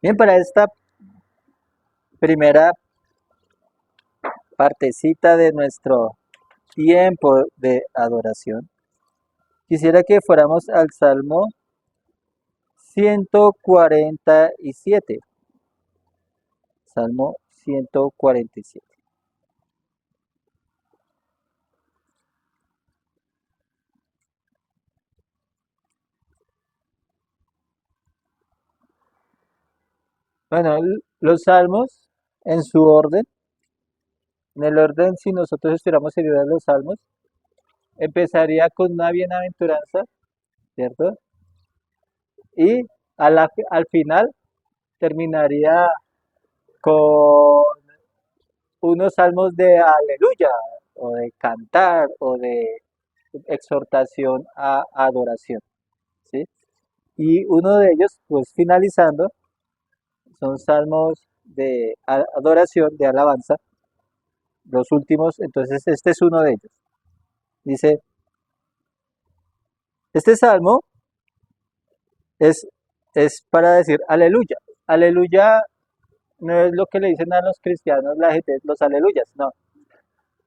Bien, para esta primera partecita de nuestro tiempo de adoración, quisiera que fuéramos al Salmo 147. Salmo 147. Bueno, los salmos en su orden, en el orden, si nosotros estuviéramos seguidos los salmos, empezaría con una bienaventuranza, ¿cierto? Y al final terminaría con unos salmos de aleluya, o de cantar, o de exhortación a adoración, ¿sí? Y uno de ellos, pues finalizando, son salmos de adoración, de alabanza, los últimos, entonces este es uno de ellos. Dice, este salmo es, es para decir aleluya. Aleluya no es lo que le dicen a los cristianos la gente, los aleluyas, no.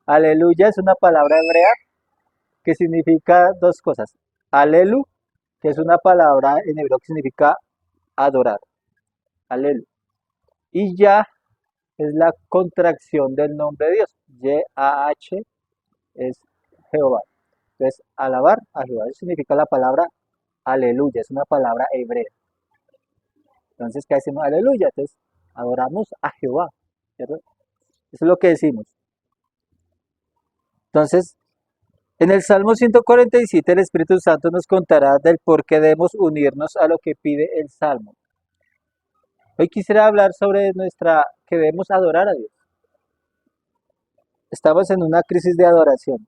Aleluya es una palabra hebrea que significa dos cosas. Alelu, que es una palabra en hebreo que significa adorar. Alelu. Y ya es la contracción del nombre de Dios. Y-A-H es Jehová. Entonces, alabar a Jehová. Eso significa la palabra aleluya. Es una palabra hebrea. Entonces, ¿qué decimos? Aleluya. Entonces, adoramos a Jehová. ¿Cierto? Eso es lo que decimos. Entonces, en el Salmo 147 el Espíritu Santo nos contará del por qué debemos unirnos a lo que pide el Salmo. Hoy quisiera hablar sobre que debemos adorar a Dios. Estamos en una crisis de adoración.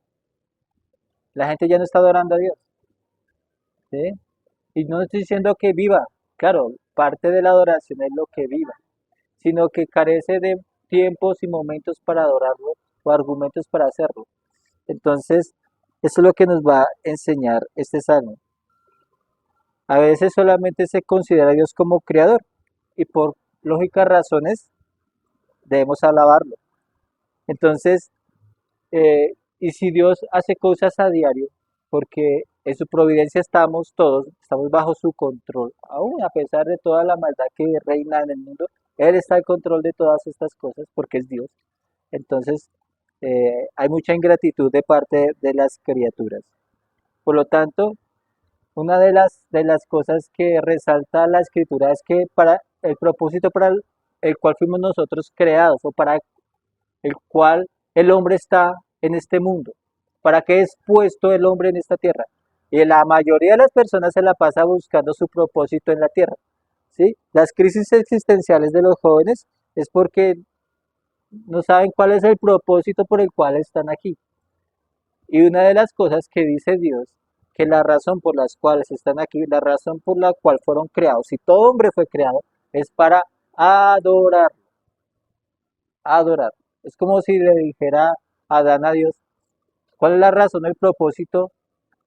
La gente ya no está adorando a Dios, ¿sí? Y no estoy diciendo que viva, claro, parte de la adoración es lo que viva, sino que carece de tiempos y momentos para adorarlo o argumentos para hacerlo. Entonces, eso es lo que nos va a enseñar este salmo. A veces solamente se considera a Dios como creador y por lógicas razones debemos alabarlo. Entonces, y si Dios hace cosas a diario, porque en su providencia estamos todos, estamos bajo su control, aún a pesar de toda la maldad que reina en el mundo, Él está en control de todas estas cosas porque es Dios. Entonces, hay mucha ingratitud de parte de las criaturas. Por lo tanto, una de las cosas que resalta la escritura es que para el propósito para el cual fuimos nosotros creados o para el cual el hombre está en este mundo. ¿Para qué es puesto el hombre en esta tierra? Y la mayoría de las personas se la pasa buscando su propósito en la tierra. ¿Sí? Las crisis existenciales de los jóvenes es porque no saben cuál es el propósito por el cual están aquí. Y una de las cosas que dice Dios, que la razón por las cuales están aquí, la razón por la cual fueron creados, si todo hombre fue creado, es para adorar, adorar. Es como si le dijera a Adán a Dios, ¿cuál es la razón, el propósito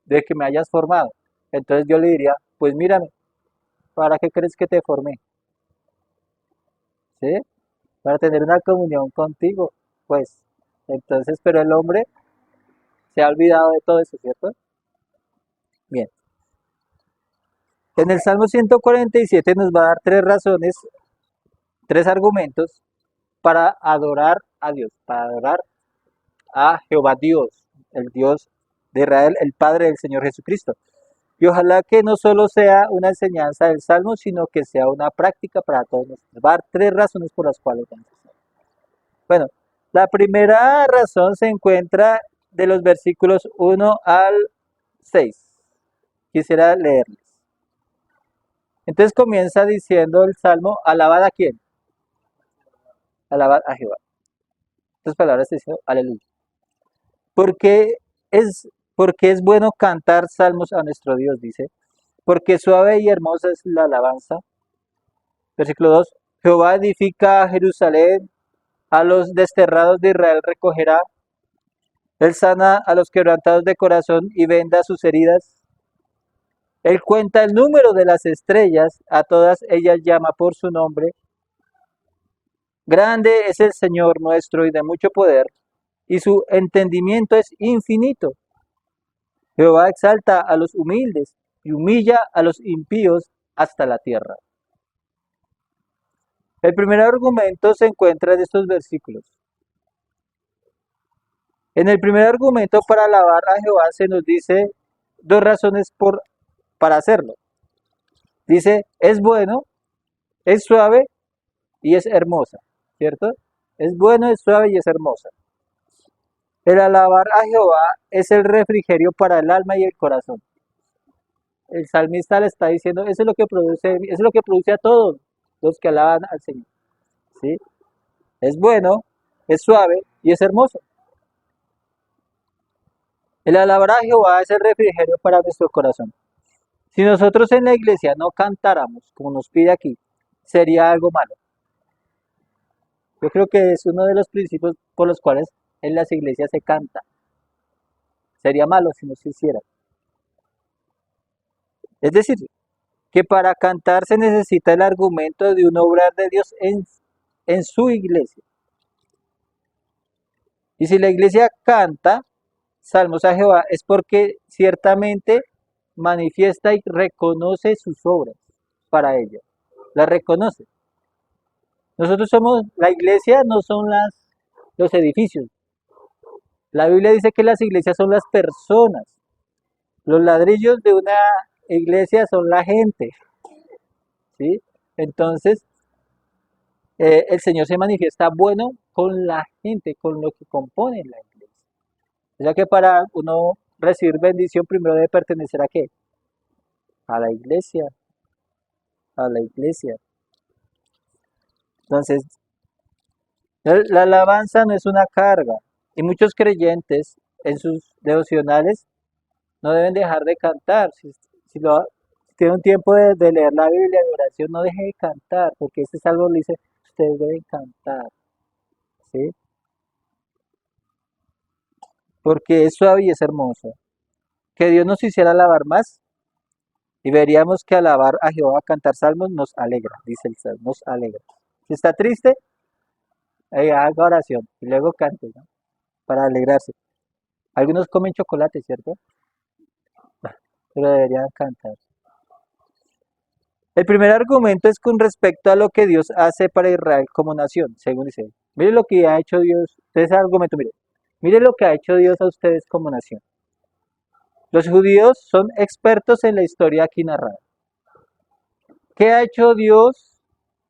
de que me hayas formado? Entonces yo le diría, pues mírame, ¿para qué crees que te formé? ¿Sí? Para tener una comunión contigo. Pues, entonces, pero el hombre se ha olvidado de todo eso, ¿cierto? Bien. En el Salmo 147 nos va a dar tres razones, tres argumentos para adorar a Dios, para adorar a Jehová Dios, el Dios de Israel, el Padre del Señor Jesucristo. Y ojalá que no solo sea una enseñanza del Salmo, sino que sea una práctica para todos nosotros. Va a dar tres razones por las cuales vamos a hacer. Bueno, la primera razón se encuentra de los versículos 1 al 6. Quisiera leerles. Entonces comienza diciendo el Salmo, alabad a quién, alabad a Jehová. Estas palabras diciendo, aleluya. Porque porque es bueno cantar salmos a nuestro Dios, dice. Porque suave y hermosa es la alabanza. Versículo 2. Jehová edifica a Jerusalén, a los desterrados de Israel recogerá. Él sana a los quebrantados de corazón y venda sus heridas. Él cuenta el número de las estrellas, a todas ellas llama por su nombre. Grande es el Señor nuestro y de mucho poder, y su entendimiento es infinito. Jehová exalta a los humildes y humilla a los impíos hasta la tierra. El primer argumento se encuentra en estos versículos. En el primer argumento para alabar a Jehová se nos dice dos razones para hacerlo. Dice, es bueno, es suave y es hermosa, ¿cierto? Es bueno, es suave y es hermosa. El alabar a Jehová es el refrigerio para el alma y el corazón. El salmista le está diciendo, eso es lo que produce a todos los que alaban al Señor. ¿Sí? Es bueno, es suave y es hermoso. El alabar a Jehová es el refrigerio para nuestro corazón. Si nosotros en la iglesia no cantáramos, como nos pide aquí, sería algo malo. Yo creo que es uno de los principios por los cuales en las iglesias se canta. Sería malo si no se hiciera. Es decir, que para cantar se necesita el argumento de un obrar de Dios en su iglesia. Y si la iglesia canta salmos a Jehová es porque ciertamente manifiesta y reconoce sus obras para ella. Las reconoce. Nosotros somos, la iglesia no son los edificios. La Biblia dice que las iglesias son las personas. Los ladrillos de una iglesia son la gente. ¿Sí? Entonces, el Señor se manifiesta bueno con la gente, con lo que compone la iglesia. O sea que para uno recibir bendición primero debe pertenecer a qué? A la iglesia, a la iglesia. Entonces, la alabanza no es una carga y muchos creyentes en sus devocionales no deben dejar de cantar. Si tiene un tiempo de leer la Biblia, de oración, no deje de cantar, porque este salmo le dice, ustedes deben cantar, ¿sí? Porque es suave y es hermoso. Que Dios nos hiciera alabar más y veríamos que alabar a Jehová, cantar salmos, nos alegra, dice el salmo, nos alegra. Si está triste, haga oración y luego cante, ¿no? Para alegrarse. Algunos comen chocolate, ¿cierto? Pero deberían cantar. El primer argumento es con respecto a lo que Dios hace para Israel como nación, según dice. Mire lo que ha hecho Dios. Ese argumento, mire lo que ha hecho Dios a ustedes como nación. Los judíos son expertos en la historia aquí narrada. ¿Qué ha hecho Dios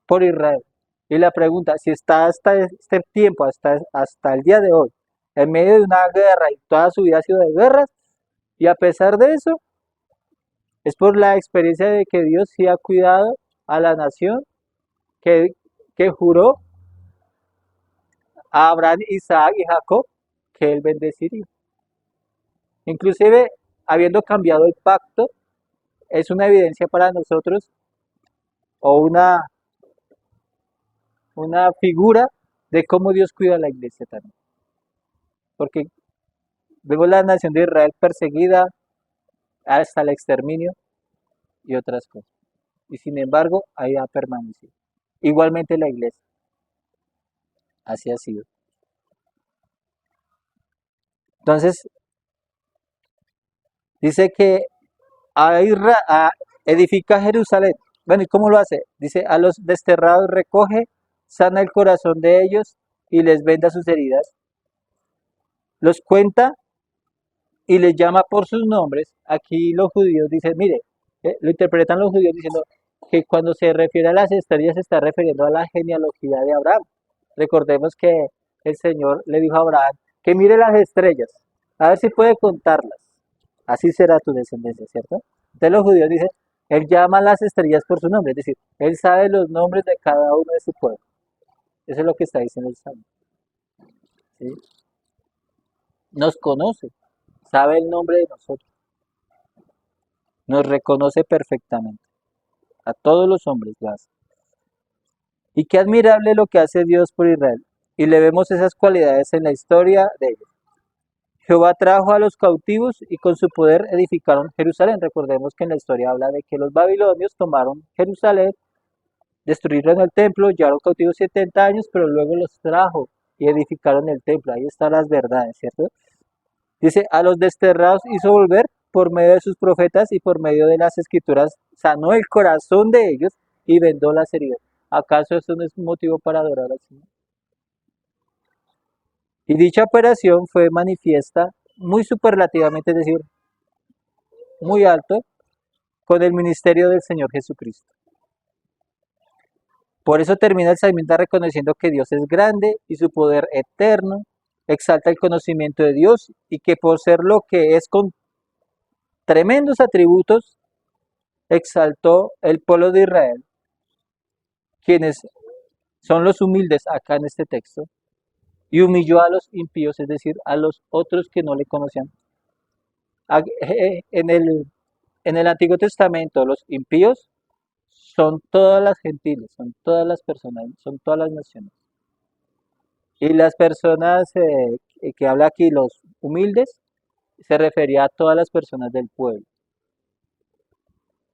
por Israel? Y la pregunta, si está hasta este tiempo, hasta el día de hoy, en medio de una guerra y toda su vida ha sido de guerras, y a pesar de eso, es por la experiencia de que Dios sí ha cuidado a la nación que, que juró a Abraham, Isaac y Jacob que él bendeciría. Inclusive, habiendo cambiado el pacto, es una evidencia para nosotros o una figura de cómo Dios cuida a la iglesia también. Porque vemos la nación de Israel perseguida hasta el exterminio y otras cosas. Y sin embargo, ahí ha permanecido. Igualmente la iglesia. Así ha sido. Entonces, dice que edifica Jerusalén. Bueno, ¿y cómo lo hace? Dice, a los desterrados recoge, sana el corazón de ellos y les venda sus heridas. Los cuenta y les llama por sus nombres. Aquí los judíos dicen, mire, lo interpretan los judíos diciendo que cuando se refiere a las estrellas se está refiriendo a la genealogía de Abraham. Recordemos que el Señor le dijo a Abraham que mire las estrellas, a ver si puede contarlas. Así será tu descendencia, ¿cierto? Entonces los judíos dicen, él llama a las estrellas por su nombre, es decir, él sabe los nombres de cada uno de su pueblo. Eso es lo que está diciendo el Salmo. ¿Sí? Nos conoce, sabe el nombre de nosotros, nos reconoce perfectamente. A todos los hombres lo hace. Y qué admirable lo que hace Dios por Israel. Y le vemos esas cualidades en la historia de ellos. Jehová trajo a los cautivos y con su poder edificaron Jerusalén. Recordemos que en la historia habla de que los babilonios tomaron Jerusalén, destruyeron el templo, llevaron cautivos 70 años, pero luego los trajo y edificaron el templo. Ahí están las verdades, ¿cierto? Dice, a los desterrados hizo volver por medio de sus profetas y por medio de las escrituras, sanó el corazón de ellos y vendó las heridas. ¿Acaso esto no es un motivo para adorar al Señor? Y dicha operación fue manifiesta muy superlativamente, es decir, muy alto, con el ministerio del Señor Jesucristo. Por eso termina el salmista reconociendo que Dios es grande y su poder eterno, exalta el conocimiento de Dios y que por ser lo que es con tremendos atributos, exaltó el pueblo de Israel, quienes son los humildes acá en este texto, y humilló a los impíos, es decir, a los otros que no le conocían. En el Antiguo Testamento, los impíos son todas las gentiles, son todas las personas, son todas las naciones. Y las personas que habla aquí, los humildes, se refería a todas las personas del pueblo.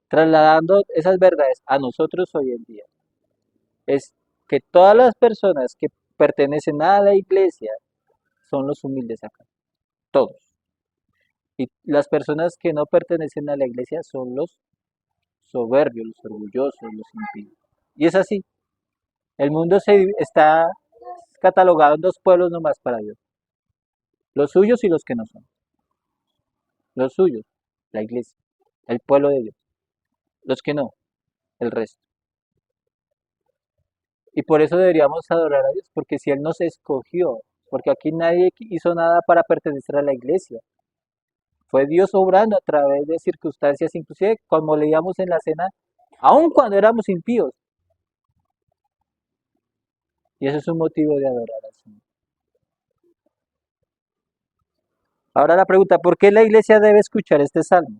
Trasladando esas verdades a nosotros hoy en día, es que todas las personas que pertenecen a la iglesia son los humildes acá, todos. Y las personas que no pertenecen a la iglesia son los soberbios, los orgullosos, los impíos. Y es así. El mundo está catalogado en dos pueblos nomás para Dios. Los suyos y los que no son. Los suyos, la iglesia, el pueblo de Dios. Los que no, el resto. Y por eso deberíamos adorar a Dios, porque si Él nos escogió, porque aquí nadie hizo nada para pertenecer a la iglesia. Fue Dios obrando a través de circunstancias, inclusive como leíamos en la cena, aun cuando éramos impíos. Y eso es un motivo de adorar al Señor. Ahora la pregunta, ¿por qué la iglesia debe escuchar este salmo?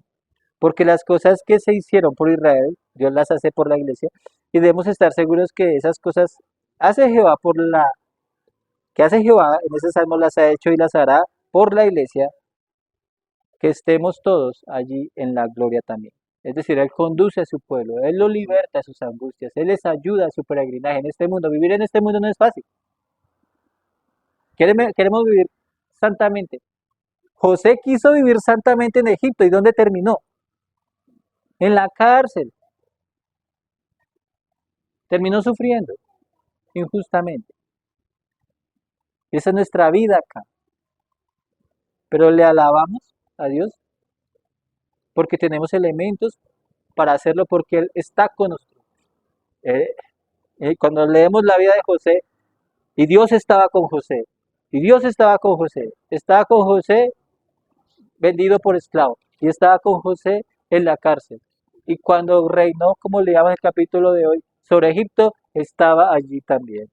Porque las cosas que se hicieron por Israel, Dios las hace por la iglesia, y debemos estar seguros que esas cosas hace Jehová que hace Jehová en ese salmo las ha hecho y las hará por la iglesia, que estemos todos allí en la gloria también. Es decir, Él conduce a su pueblo, Él lo liberta de sus angustias, Él les ayuda a su peregrinaje en este mundo. Vivir en este mundo no es fácil. Queremos vivir santamente. José quiso vivir santamente en Egipto. ¿Y dónde terminó? En la cárcel. Terminó sufriendo injustamente. Esa es nuestra vida acá. Pero le alabamos a Dios porque tenemos elementos para hacerlo porque Él está con nosotros. Eh, cuando leemos la vida de José, y Dios estaba con José, y Dios estaba con José vendido por esclavo, y estaba con José en la cárcel. Y cuando reinó, como leíamos en el capítulo de hoy, sobre Egipto, estaba allí también.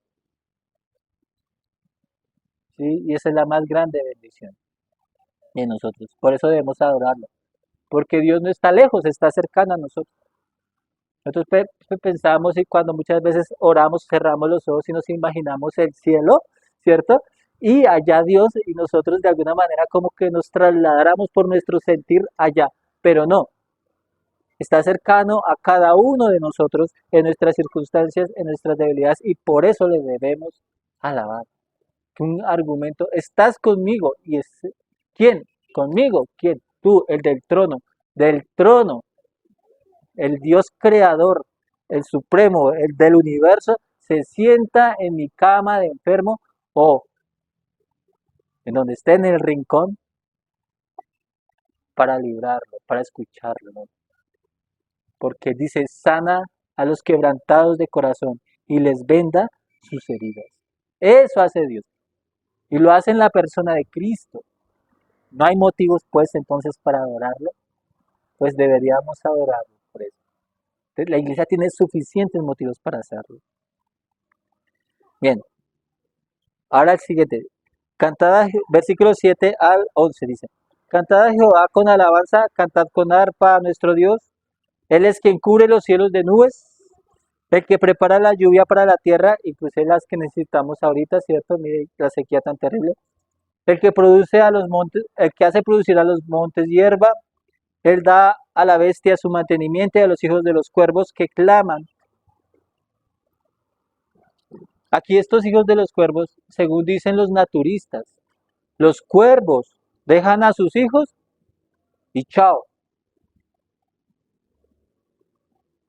¿Sí? Y esa es la más grande bendición de nosotros. Por eso debemos adorarlo. Porque Dios no está lejos, está cercano a nosotros. Nosotros pensamos y cuando muchas veces oramos, cerramos los ojos y nos imaginamos el cielo, ¿cierto? Y allá Dios y nosotros de alguna manera como que nos trasladáramos por nuestro sentir allá, pero no, está cercano a cada uno de nosotros en nuestras circunstancias, en nuestras debilidades y por eso le debemos alabar. Un argumento, estás conmigo y es ¿quién? Conmigo, ¿quién? Tú, el del trono, el Dios creador, el supremo, el del universo, se sienta en mi cama de enfermo o en donde esté en el rincón para librarlo, para escucharlo, ¿no? Porque dice, sana a los quebrantados de corazón y les venda sus heridas. Eso hace Dios. Y lo hace en la persona de Cristo. No hay motivos, pues, entonces para adorarlo. Pues deberíamos adorarlo por eso. Entonces, la iglesia tiene suficientes motivos para hacerlo. Bien, ahora el siguiente. Versículo 7 al 11 dice, cantad a Jehová con alabanza, cantad con arpa a nuestro Dios. Él es quien cubre los cielos de nubes, el que prepara la lluvia para la tierra, incluso las que necesitamos ahorita, ¿cierto? Mire la sequía tan terrible. El que produce a los montes, el que hace producir a los montes hierba, él da a la bestia su mantenimiento y a los hijos de los cuervos que claman. Aquí estos hijos de los cuervos, según dicen los naturistas, los cuervos dejan a sus hijos y chao.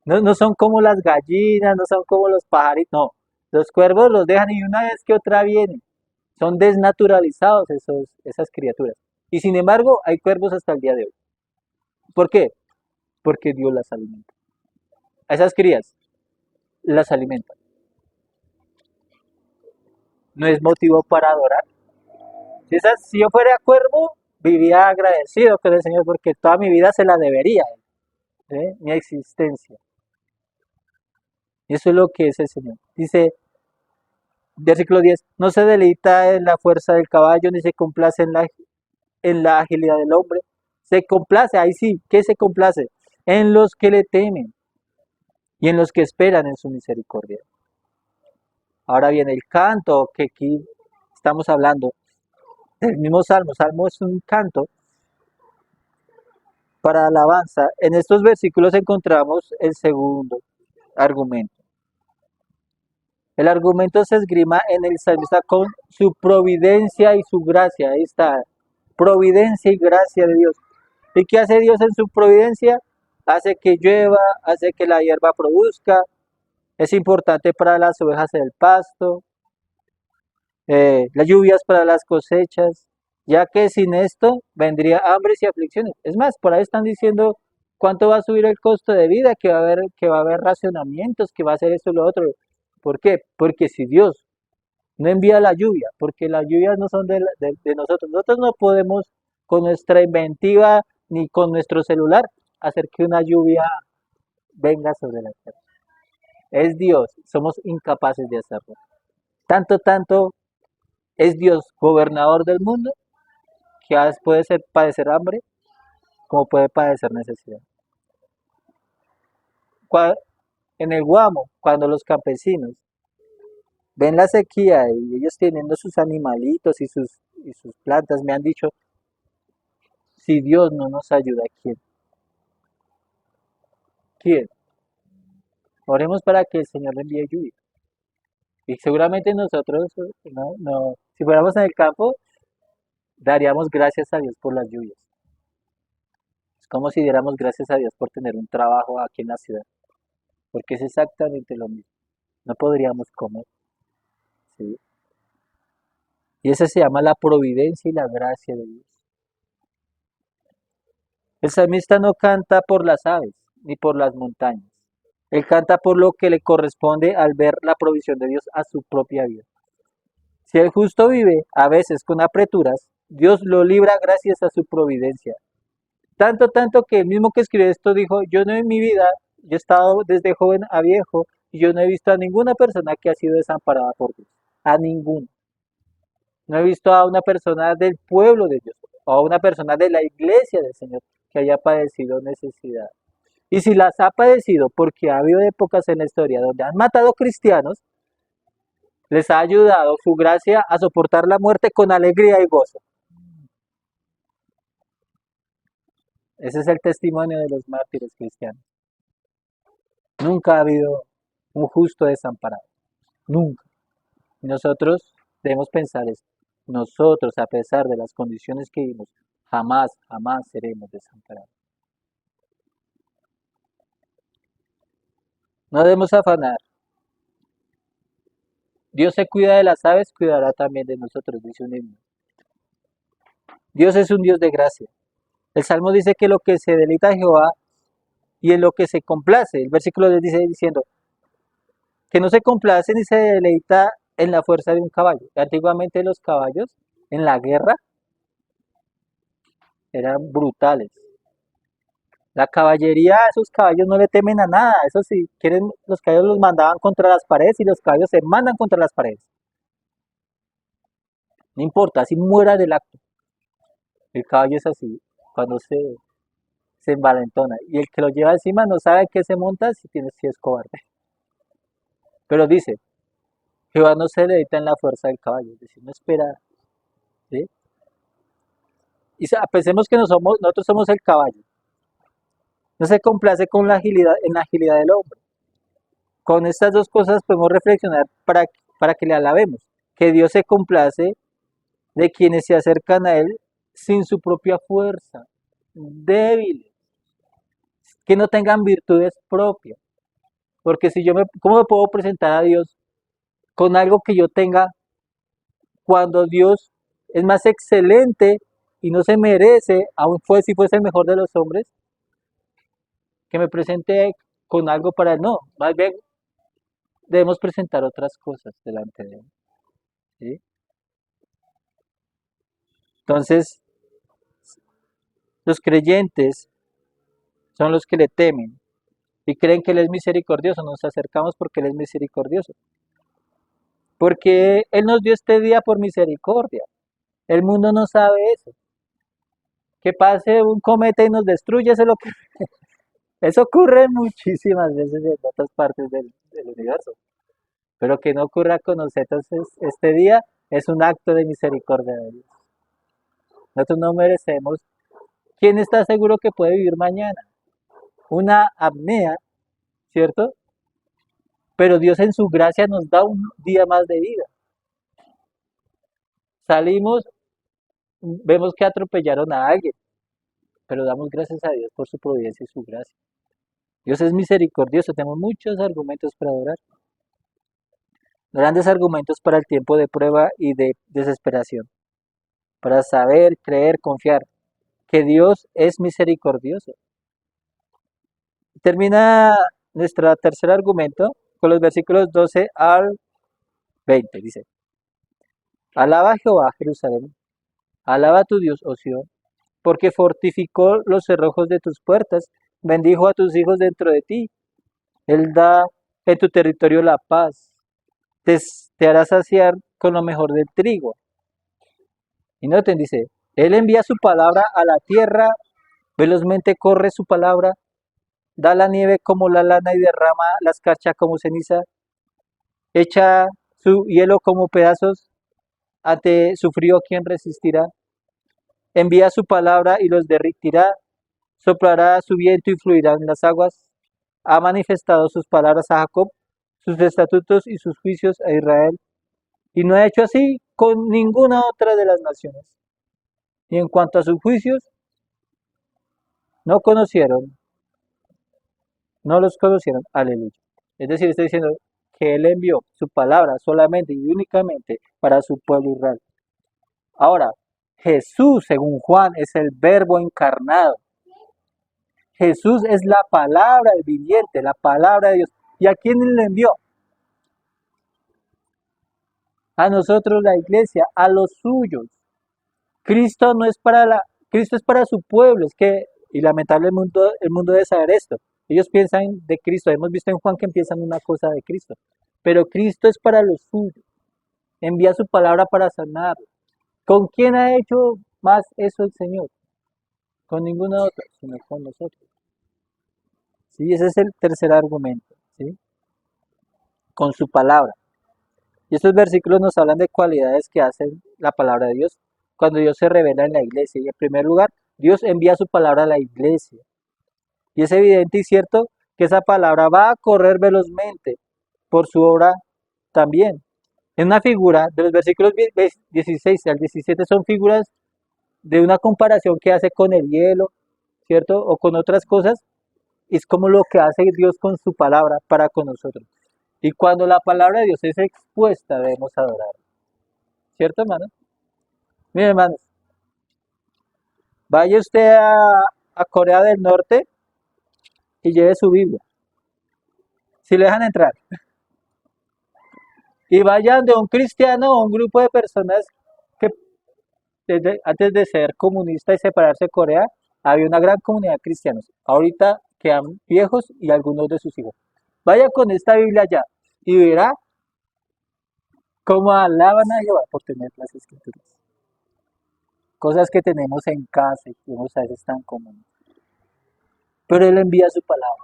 No son como las gallinas, no son como los pajaritos, no. Los cuervos los dejan y una vez que otra viene. Son desnaturalizados esas criaturas. Y sin embargo, hay cuervos hasta el día de hoy. ¿Por qué? Porque Dios las alimenta. A esas crías las alimenta. No es motivo para adorar. Si yo fuera cuervo, vivía agradecido con el Señor porque toda mi vida se la debería, ¿eh? Mi existencia. Y eso es lo que es el Señor. Dice, versículo 10, no se deleita en la fuerza del caballo, ni se complace en la agilidad del hombre. Se complace, ahí sí, ¿qué se complace? En los que le temen y en los que esperan en su misericordia. Ahora viene el canto que aquí estamos hablando, el mismo salmo. Salmo es un canto para alabanza. En estos versículos encontramos el segundo argumento. El argumento se esgrima en el salmista con su providencia y su gracia. Ahí está, providencia y gracia de Dios. ¿Y qué hace Dios en su providencia? Hace que llueva, hace que la hierba produzca. Es importante para las ovejas el pasto, las lluvias para las cosechas, ya que sin esto vendría hambres y aflicciones. Es más, por ahí están diciendo cuánto va a subir el costo de vida, que va a haber racionamientos, que va a hacer esto y lo otro. ¿Por qué? Porque si Dios no envía la lluvia, porque las lluvias no son de nosotros. Nosotros no podemos con nuestra inventiva ni con nuestro celular hacer que una lluvia venga sobre la tierra. Es Dios, somos incapaces de hacerlo. Tanto es Dios gobernador del mundo que puede ser padecer hambre como puede padecer necesidad. En el Guamo, cuando los campesinos ven la sequía y ellos teniendo sus animalitos y sus plantas, me han dicho, si Dios no nos ayuda, ¿quién? ¿Quién? Oremos para que el Señor le envíe lluvia. Y seguramente nosotros, si fuéramos en el campo, daríamos gracias a Dios por las lluvias. Es como si diéramos gracias a Dios por tener un trabajo aquí en la ciudad, porque es exactamente lo mismo. No podríamos comer, ¿sí? Y eso se llama la providencia y la gracia de Dios. El salmista no canta por las aves ni por las montañas. Él canta por lo que le corresponde al ver la provisión de Dios a su propia vida. Si el justo vive a veces con apreturas, Dios lo libra gracias a su providencia. Tanto que el mismo que escribió esto dijo, yo no en mi vida, yo he estado desde joven a viejo y yo no he visto a ninguna persona que ha sido desamparada por Dios. A ninguna. No he visto a una persona del pueblo de Dios o a una persona de la iglesia del Señor que haya padecido necesidad. Y si las ha padecido porque ha habido épocas en la historia donde han matado cristianos, les ha ayudado su gracia a soportar la muerte con alegría y gozo. Ese es el testimonio de los mártires cristianos. Nunca ha habido un justo desamparado. Nunca. Y nosotros debemos pensar esto. Nosotros, a pesar de las condiciones que vivimos, jamás seremos desamparados. No debemos afanar. Dios se cuida de las aves, cuidará también de nosotros, dice un himno. Dios es un Dios de gracia. El Salmo dice que lo que se deleita Jehová y en lo que se complace. El versículo dice diciendo que no se complace ni se deleita en la fuerza de un caballo. Antiguamente los caballos en la guerra eran brutales. La caballería, esos caballos no le temen a nada. Eso sí, quieren, los caballos los mandaban contra las paredes y los caballos se mandan contra las paredes. No importa, así muera del acto. El caballo es así, cuando se envalentona. Y el que lo lleva encima no sabe qué se monta si es cobarde. Pero dice, Jehová no se deleita en la fuerza del caballo, es decir, no espera, ¿sí? Pensemos que nosotros somos el caballo. No se complace con la agilidad, en la agilidad del hombre. Con estas dos cosas podemos reflexionar para que le alabemos. Que Dios se complace de quienes se acercan a Él sin su propia fuerza, débiles, que no tengan virtudes propias. Porque si ¿cómo me puedo presentar a Dios con algo que yo tenga cuando Dios es más excelente y no se merece, aun si fuese el mejor de los hombres, que me presente con algo para él? No, más bien debemos presentar otras cosas delante de él. ¿Sí? Entonces, los creyentes son los que le temen y creen que Él es misericordioso. Nos acercamos porque Él es misericordioso. Porque Él nos dio este día por misericordia. El mundo no sabe eso. Que pase un cometa y nos destruye, eso, eso ocurre muchísimas veces en otras partes del universo. Pero que no ocurra con nosotros este día es un acto de misericordia de Dios. Nosotros no merecemos. ¿Quién está seguro que puede vivir mañana? Una apnea, ¿cierto? Pero Dios en su gracia nos da un día más de vida. Salimos, vemos que atropellaron a alguien, pero damos gracias a Dios por su providencia y su gracia. Dios es misericordioso, tenemos muchos argumentos para orar. Grandes argumentos para el tiempo de prueba y de desesperación. Para saber, creer, confiar que Dios es misericordioso. Termina nuestro tercer argumento con los versículos 12 al 20. Dice: Alaba a Jehová, Jerusalén. Alaba a tu Dios, oh Sión, porque fortificó los cerrojos de tus puertas, bendijo a tus hijos dentro de ti. Él da en tu territorio la paz, te hará saciar con lo mejor del trigo. Y noten, dice, Él envía su palabra a la tierra, velozmente corre su palabra, da la nieve como la lana y derrama la escarcha como ceniza, echa su hielo como pedazos, ante su frío ¿quién resistirá? Envía su palabra y los derritirá, soplará su viento y fluirán las aguas. Ha manifestado sus palabras a Jacob, sus estatutos y sus juicios a Israel, y no ha hecho así con ninguna otra de las naciones. Y en cuanto a sus juicios, no conocieron, no los conocieron, aleluya. Es decir, está diciendo que Él envió su palabra solamente y únicamente para su pueblo Israel. Ahora, Jesús, según Juan, es el verbo encarnado. Jesús es la palabra del viviente, la palabra de Dios. ¿Y a quién le envió? A nosotros la iglesia, a los suyos. Cristo no es Cristo es para su pueblo, es que, y lamentablemente el mundo debe saber esto. Ellos piensan de Cristo, hemos visto en Juan que empiezan una cosa de Cristo, pero Cristo es para los suyos. Envía su palabra para sanar. ¿Con quién ha hecho más eso el Señor? Con ninguna otra, sino con nosotros. Sí, ese es el tercer argumento, ¿sí? Con su palabra. Y estos versículos nos hablan de cualidades que hacen la palabra de Dios cuando Dios se revela en la iglesia. Y en primer lugar, Dios envía su palabra a la iglesia. Y es evidente y cierto que esa palabra va a correr velozmente por su obra también. En una figura de los versículos 16 al 17 son figuras de una comparación que hace con el hielo, ¿cierto? O con otras cosas. Es como lo que hace Dios con su palabra para con nosotros. Y cuando la palabra de Dios es expuesta, debemos adorar. ¿Cierto, hermano? Miren, hermanos, vaya usted a Corea del Norte y lleve su Biblia. Si le dejan entrar. Y vayan de un cristiano o un grupo de personas que antes de ser comunista y separarse de Corea, había una gran comunidad de cristianos. Ahorita quedan viejos y algunos de sus hijos. Vaya con esta Biblia allá y verá cómo alaban a Jehová por tener las escrituras. Cosas que tenemos en casa y que a veces tan comunes. Pero Él envía su palabra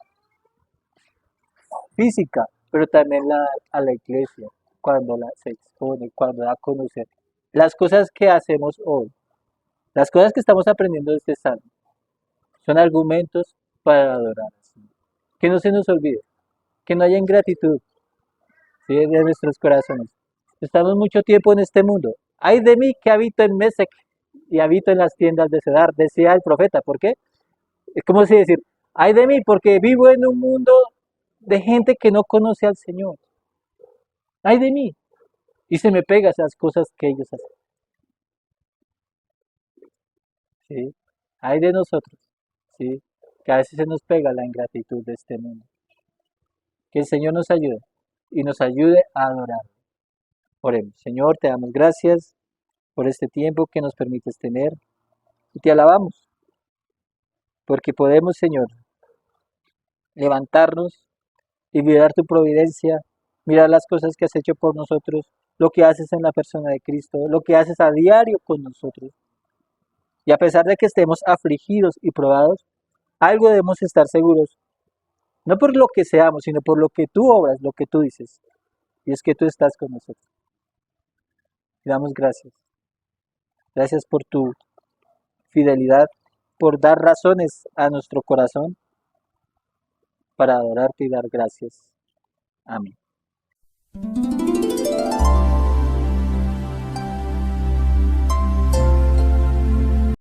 física, pero también a la iglesia, cuando se expone, cuando da a conocer. Las cosas que hacemos hoy, Las cosas que estamos aprendiendo de este salmo son argumentos para adorar al Señor. Que no se nos olvide, que no haya ingratitud, ¿sí?, de nuestros corazones. Estamos mucho tiempo en este mundo. Ay de mí que habito en Mesec y habito en las tiendas de Cedar, decía el profeta. ¿Por qué? Es como si decir, ay de mí porque vivo en un mundo de gente que no conoce al Señor. Ay de mí. Y se me pega esas cosas que ellos hacen. ¿Sí? Ay de nosotros. ¿Sí? Que a veces se nos pega la ingratitud de este mundo. Que el Señor nos ayude y nos ayude a adorar. Oremos. Señor, te damos gracias por este tiempo que nos permites tener y te alabamos porque podemos, Señor, levantarnos y mirar tu providencia, mirar las cosas que has hecho por nosotros, lo que haces en la persona de Cristo, lo que haces a diario con nosotros. Y a pesar de que estemos afligidos y probados, algo debemos estar seguros, no por lo que seamos, sino por lo que tú obras, lo que tú dices, y es que tú estás con nosotros. Te damos gracias. Gracias por tu fidelidad, por dar razones a nuestro corazón para adorarte y dar gracias. Amén.